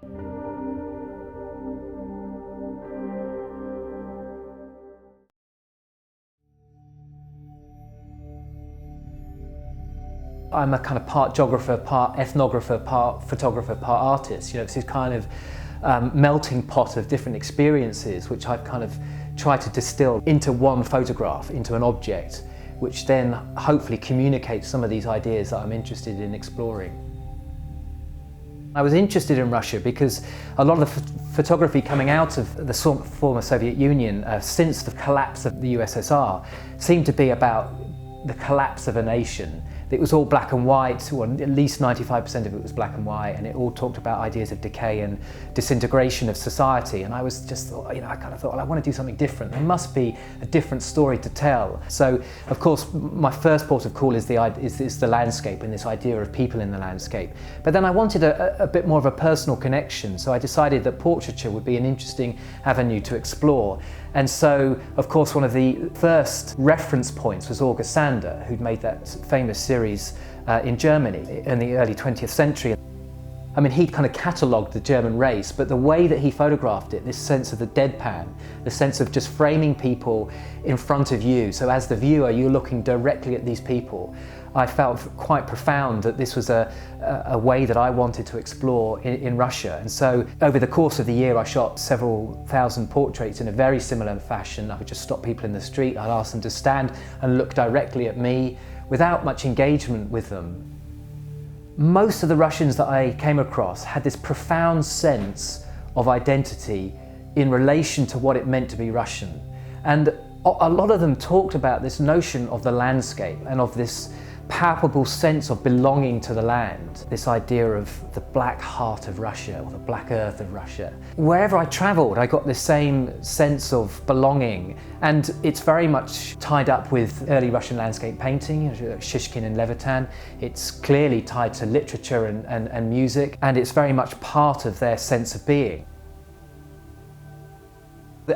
I'm a kind of part geographer, part ethnographer, part photographer, part artist. It's this kind of melting pot of different experiences which I've kind of tried to distill into one photograph, into an object, which then hopefully communicates some of these ideas that I'm interested in exploring. I was interested in Russia because a lot of the photography coming out of the former Soviet Union since the collapse of the USSR seemed to be about the collapse of a nation. It was all black and white, or at least 95% of it was black and white, and it all talked about ideas of decay and disintegration of society. And I was just, I kind of thought, well, I want to do something different. There must be a different story to tell. So, of course, my first port of call is the landscape and this idea of people in the landscape. But then I wanted a bit more of a personal connection, so I decided that portraiture would be an interesting avenue to explore. And so, of course, one of the first reference points was August Sander, who'd made that famous series in Germany in the early 20th century. I mean, he'd kind of catalogued the German race, but the way that he photographed it, this sense of the deadpan, the sense of just framing people in front of you, so as the viewer, you're looking directly at these people, I felt quite profound that this was a way that I wanted to explore in Russia. And so over the course of the year, I shot several thousand portraits in a very similar fashion. I would just stop people in the street, I'd ask them to stand and look directly at me without much engagement with them. Most of the Russians that I came across had this profound sense of identity in relation to what it meant to be Russian. And a lot of them talked about this notion of the landscape and of this palpable sense of belonging to the land, this idea of the black heart of Russia or the black earth of Russia. Wherever I travelled, I got this same sense of belonging, and it's very much tied up with early Russian landscape painting, Shishkin and Levitan. It's clearly tied to literature and music, and it's very much part of their sense of being.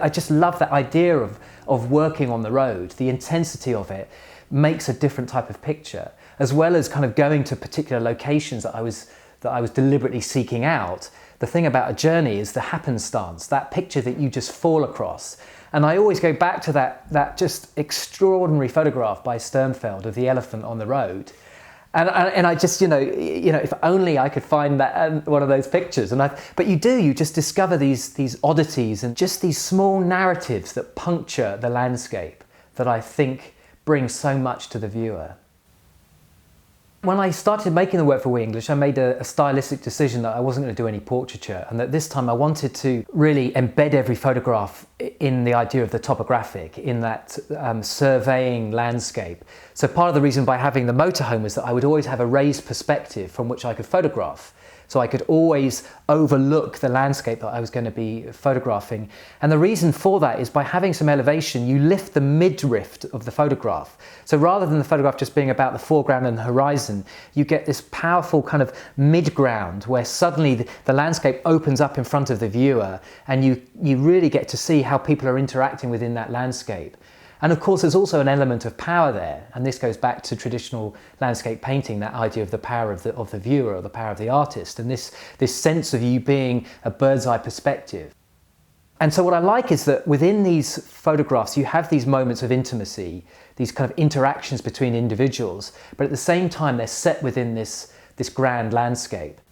I just love that idea of working on the road. The intensity of it makes a different type of picture, as well as kind of going to particular locations that I was deliberately seeking out. The thing about a journey is the happenstance, that picture that you just fall across. And I always go back to that just extraordinary photograph by Sternfeld of the elephant on the road. And I just, if only I could find that one of those pictures. But you just discover these oddities and just these small narratives that puncture the landscape that I think bring so much to the viewer. When I started making the work for We English, I made a stylistic decision that I wasn't going to do any portraiture, and that this time I wanted to really embed every photograph in the idea of the topographic, in that surveying landscape. So part of the reason by having the motorhome was that I would always have a raised perspective from which I could photograph. So I could always overlook the landscape that I was going to be photographing. And the reason for that is by having some elevation, you lift the midriff of the photograph. So rather than the photograph just being about the foreground and the horizon, you get this powerful kind of mid-ground where suddenly the landscape opens up in front of the viewer, and you really get to see how people are interacting within that landscape. And of course, there's also an element of power there, and this goes back to traditional landscape painting, that idea of the power of the viewer, or the power of the artist, and this sense of you being a bird's eye perspective. And so what I like is that within these photographs, you have these moments of intimacy, these kind of interactions between individuals, but at the same time, they're set within this grand landscape.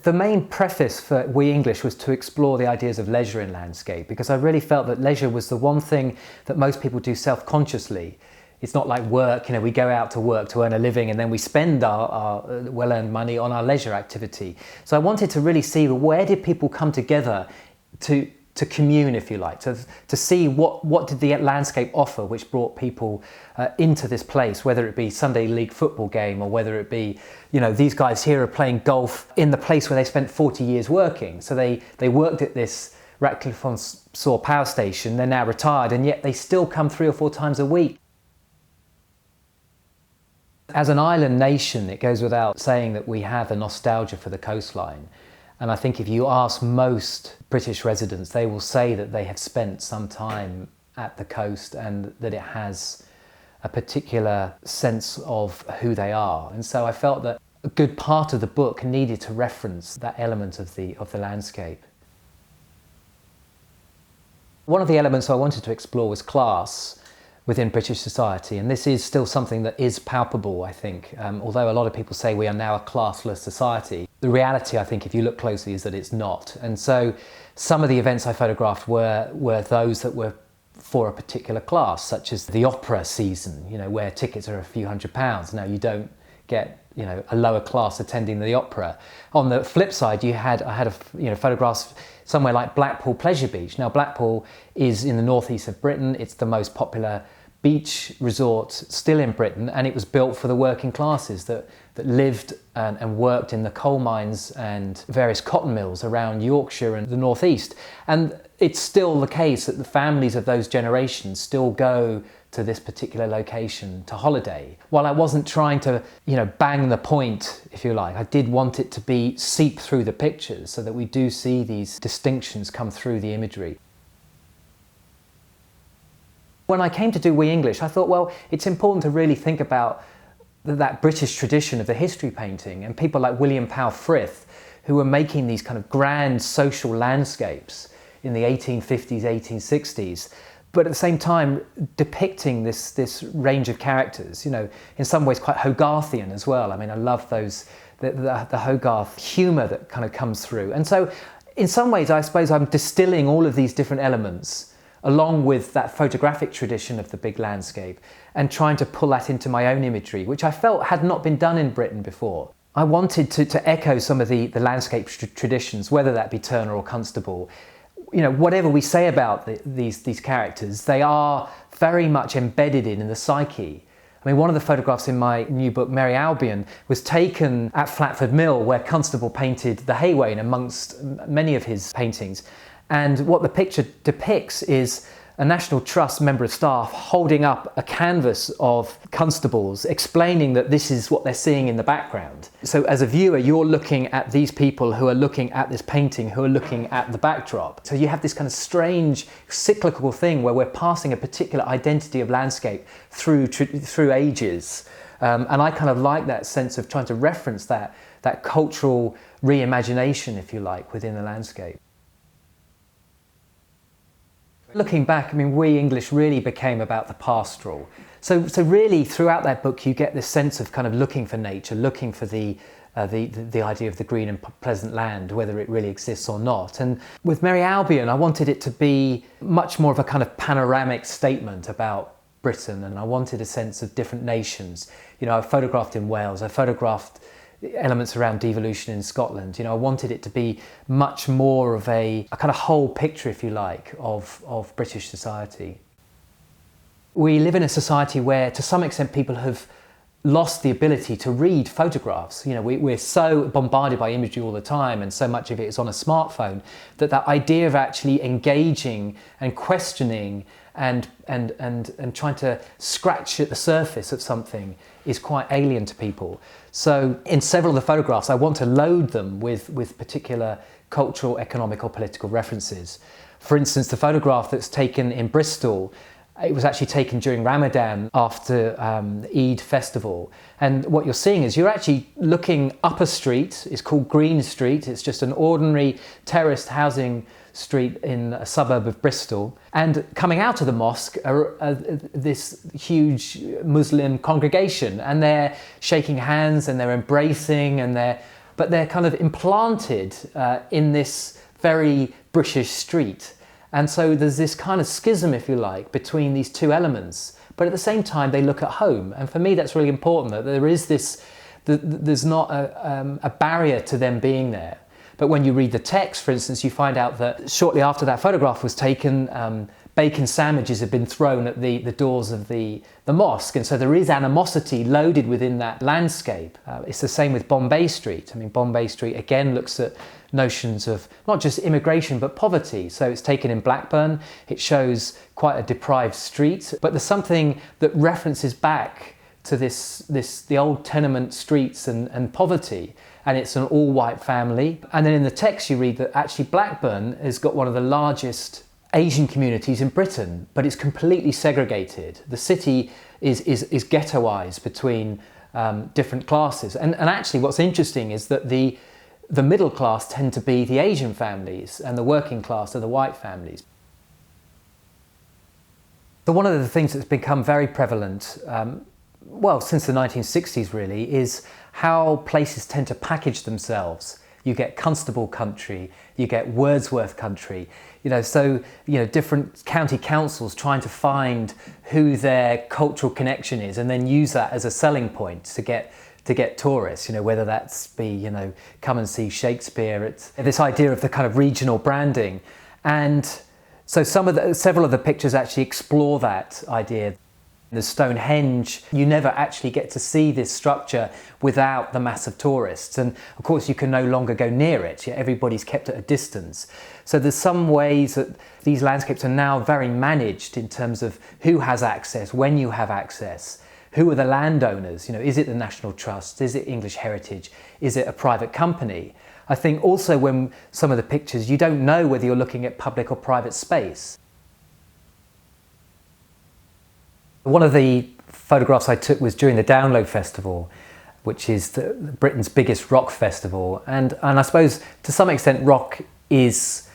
The main preface for We English was to explore the ideas of leisure in landscape, because I really felt that leisure was the one thing that most people do self-consciously. It's not like work, we go out to work to earn a living and then we spend our well-earned money on our leisure activity. So I wanted to really see where did people come together to commune, if you like, to see what did the landscape offer which brought people into this place, whether it be Sunday league football game, or whether it be, these guys here are playing golf in the place where they spent 40 years working. So they worked at this Ratcliffe-on-Soar power station, they're now retired, and yet they still come 3 or 4 times a week. As an island nation, it goes without saying that we have a nostalgia for the coastline. And I think if you ask most British residents, they will say that they have spent some time at the coast and that it has a particular sense of who they are. And so I felt that a good part of the book needed to reference that element of the landscape. One of the elements I wanted to explore was class within British society, and this is still something that is palpable, I think. Although a lot of people say we are now a classless society, the reality, I think, if you look closely, is that it's not. And so some of the events I photographed were those that were for a particular class, such as the opera season, where tickets are a few £100s. Now, you don't get a lower class attending the opera. On the flip side, I had photographs somewhere like Blackpool Pleasure Beach. Now, Blackpool is in the northeast of Britain. It's the most popular beach resort still in Britain, and it was built for the working classes that lived and worked in the coal mines and various cotton mills around Yorkshire and the northeast. And it's still the case that the families of those generations still go to this particular location to holiday. While I wasn't trying to, bang the point, if you like, I did want it to seep through the pictures so that we do see these distinctions come through the imagery. When I came to do We English, I thought, well, it's important to really think about that British tradition of the history painting and people like William Powell Frith, who were making these kind of grand social landscapes in the 1850s, 1860s, but at the same time depicting this range of characters, in some ways quite Hogarthian as well. I mean, I love the Hogarth humour that kind of comes through. And so in some ways, I suppose I'm distilling all of these different elements along with that photographic tradition of the big landscape and trying to pull that into my own imagery, which I felt had not been done in Britain before. I wanted to echo some of the landscape traditions, whether that be Turner or Constable. Whatever we say about these characters, they are very much embedded in the psyche. I mean, one of the photographs in my new book, Merry Albion, was taken at Flatford Mill, where Constable painted the hay wain amongst many of his paintings. And what the picture depicts is a National Trust member of staff holding up a canvas of constables, explaining that this is what they're seeing in the background. So as a viewer, you're looking at these people who are looking at this painting, who are looking at the backdrop. So you have this kind of strange cyclical thing where we're passing a particular identity of landscape through ages. And I kind of like that sense of trying to reference that cultural reimagination, if you like, within the landscape. Looking back, I mean, We English really became about the pastoral. So really, throughout that book, you get this sense of kind of looking for nature, looking for the idea of the green and pleasant land, whether it really exists or not. And with Merry Albion, I wanted it to be much more of a kind of panoramic statement about Britain, and I wanted a sense of different nations. I photographed in Wales, I photographed elements around devolution in Scotland. I wanted it to be much more of a kind of whole picture, if you like, of British society. We live in a society where, to some extent, people have lost the ability to read photographs. We're so bombarded by imagery all the time, and so much of it is on a smartphone, that idea of actually engaging and questioning and trying to scratch at the surface of something is quite alien to people. So in several of the photographs, I want to load them with particular cultural, economic or political references. For instance, the photograph that's taken in Bristol, it was actually taken during Ramadan after Eid festival. And what you're seeing is you're actually looking up a street. It's called Green Street. It's just an ordinary terraced housing street in a suburb of Bristol. And coming out of the mosque are this huge Muslim congregation, and they're shaking hands and they're embracing, but they're kind of implanted in this very British street. And so there's this kind of schism, if you like, between these two elements. But at the same time, they look at home. And for me, that's really important, that there is there's not a barrier to them being there. But when you read the text, for instance, you find out that shortly after that photograph was taken, bacon sandwiches had been thrown at the doors of the mosque. And so there is animosity loaded within that landscape. It's the same with Bombay Street. I mean, Bombay Street again looks at notions of not just immigration but poverty. So it's taken in Blackburn. It shows quite a deprived street, but there's something that references back to the old tenement streets and poverty. And it's an all-white family. And then in the text you read that actually Blackburn has got one of the largest Asian communities in Britain, but it's completely segregated. The city is ghettoized between different classes. And actually what's interesting is that the middle class tend to be the Asian families and the working class are the white families. So one of the things that's become very prevalent, well, since the 1960s really, is how places tend to package themselves. You get Constable country, you get Wordsworth country, different county councils trying to find who their cultural connection is and then use that as a selling point to get tourists, whether that's be, come and see Shakespeare. It's this idea of the kind of regional branding. And so several of the pictures actually explore that idea. The Stonehenge, you never actually get to see this structure without the mass of tourists. And of course you can no longer go near it. Everybody's kept at a distance. So there's some ways that these landscapes are now very managed in terms of who has access, when you have access, who are the landowners, is it the National Trust, is it English Heritage, is it a private company? I think also when some of the pictures, you don't know whether you're looking at public or private space. One of the photographs I took was during the Download Festival, which is Britain's biggest rock festival. And I suppose to some extent rock is,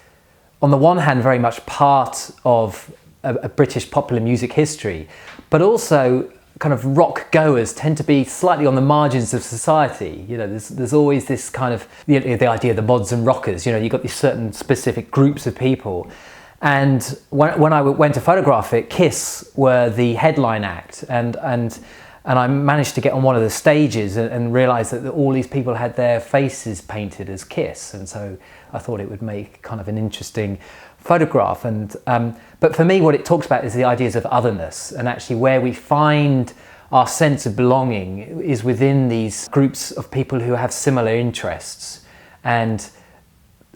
on the one hand, very much part of a British popular music history, but also kind of rock goers tend to be slightly on the margins of society. There's always this kind of, the idea of the mods and rockers, you've got these certain specific groups of people. And when I went to photograph it, Kiss were the headline act, and I managed to get on one of the stages and realise that all these people had their faces painted as Kiss, and so I thought it would make kind of an interesting photograph. But for me, what it talks about is the ideas of otherness, and actually where we find our sense of belonging is within these groups of people who have similar interests. And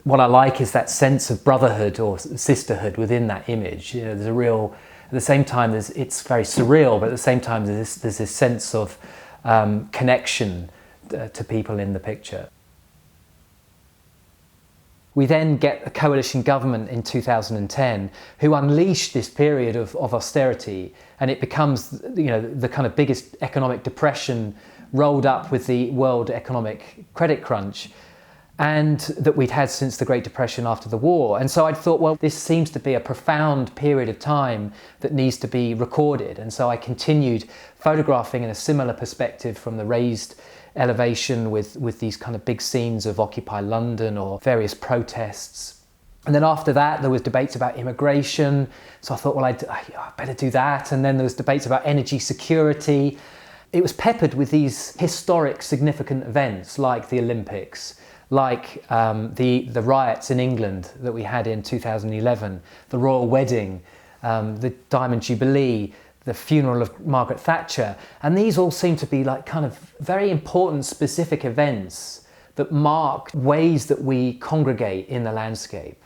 what I like is that sense of brotherhood or sisterhood within that image. There's a real, at the same time, it's very surreal, but at the same time, there's this sense of connection to people in the picture. We then get a coalition government in 2010 who unleashed this period of austerity, and it becomes, the kind of biggest economic depression rolled up with the world economic credit crunch, and that we'd had since the Great Depression after the war. And so I thought, well, this seems to be a profound period of time that needs to be recorded. And so I continued photographing in a similar perspective from the raised elevation with these kind of big scenes of Occupy London or various protests. And then after that, there was debates about immigration. So I thought, well, I better do that. And then there was debates about energy security. It was peppered with these historic, significant events like the Olympics, like the riots in England that we had in 2011, the royal wedding, the Diamond Jubilee, the funeral of Margaret Thatcher. And these all seem to be like kind of very important specific events that mark ways that we congregate in the landscape.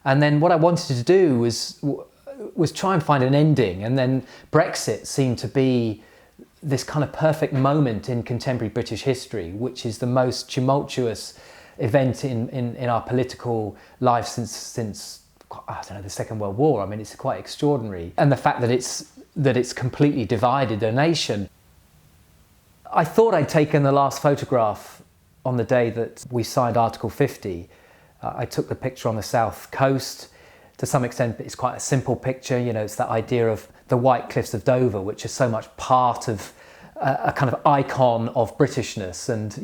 And then what I wanted to do was try and find an ending. And then Brexit seemed to be this kind of perfect moment in contemporary British history, which is the most tumultuous event in our political life since I don't know, the Second World War. I mean, it's quite extraordinary. And the fact that it's completely divided the nation. I thought I'd taken the last photograph on the day that we signed Article 50. I took the picture on the south coast. To some extent, it's quite a simple picture. It's that idea of the White Cliffs of Dover, which is so much part of a kind of icon of Britishness, and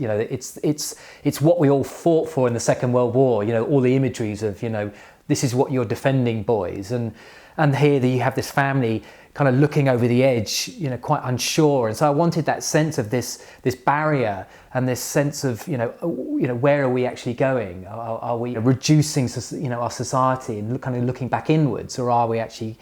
it's what we all fought for in the Second World War. All the imageries of this is what you're defending, boys, and here you have this family kind of looking over the edge, quite unsure. And so I wanted that sense of this barrier and this sense of where are we actually going? Are we reducing our society and kind of looking back inwards, or are we actually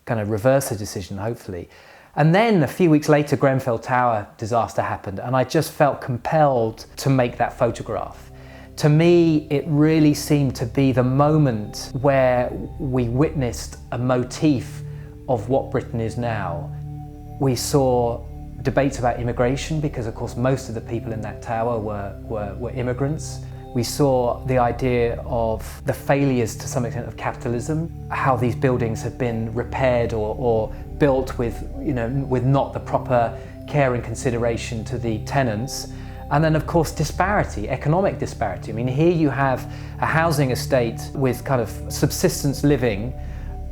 kind of reverse the decision, hopefully? And then a few weeks later, Grenfell Tower disaster happened, and I just felt compelled to make that photograph. To me, it really seemed to be the moment where we witnessed a motif of what Britain is now. We saw debates about immigration, because of course most of the people in that tower were immigrants. We saw the idea of the failures to some extent of capitalism, how these buildings have been repaired or built with not the proper care and consideration to the tenants. And then of course disparity, economic disparity. I mean, here you have a housing estate with kind of subsistence living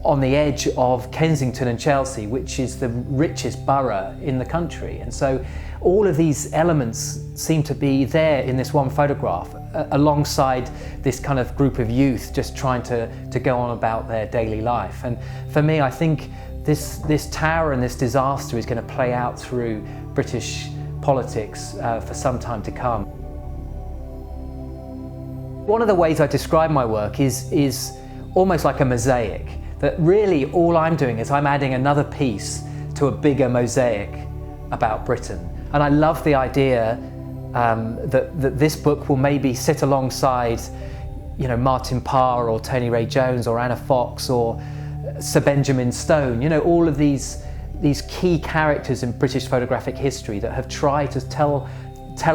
on the edge of Kensington and Chelsea, which is the richest borough in the country. And so all of these elements seem to be there in this one photograph, alongside this kind of group of youth just trying to go on about their daily life. And for me, I think this tower and this disaster is going to play out through British politics for some time to come. One of the ways I describe my work is almost like a mosaic, that really all I'm doing is I'm adding another piece to a bigger mosaic about Britain. And I love the idea that this book will maybe sit alongside, you know, Martin Parr or Tony Ray Jones or Anna Fox or Sir Benjamin Stone, you know, all of these key characters in British photographic history that have tried to tell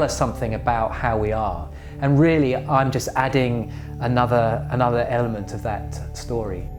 us something about how we are. And really, I'm just adding another element of that story.